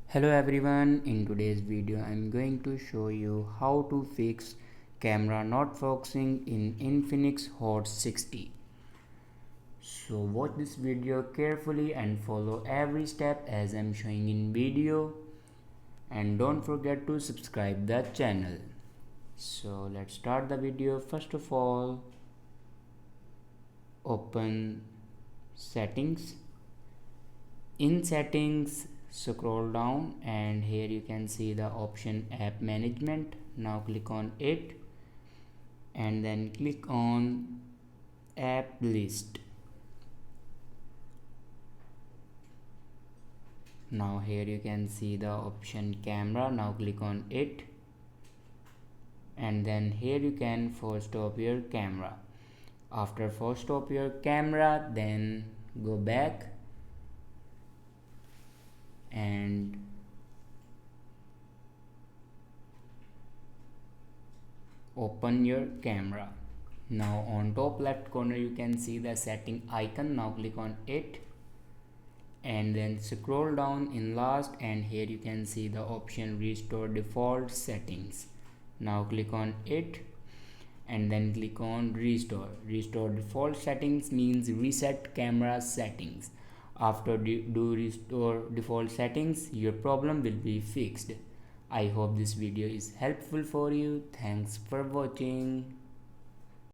Hello everyone, in today's video I'm going to show you how to fix camera not focusing in Infinix Hot 60. So watch this video carefully and follow every step as I'm showing in video, and don't forget to subscribe the channel. So let's start the video. First of all, open settings. In settings, scroll down and here you can see the option app management. Now click on it and then click on app list. Now here you can see the option camera. Now click on it and then here you can force stop your camera. After force stop your camera, then go back and open your camera. Now on top left corner you can see the setting icon. Now click on it and then scroll down in last and here you can see the option restore default settings. Now click on it and then click on restore. Restore default settings means reset camera settings. After do restore default settings, your problem will be fixed. I hope this video is helpful for you. Thanks for watching.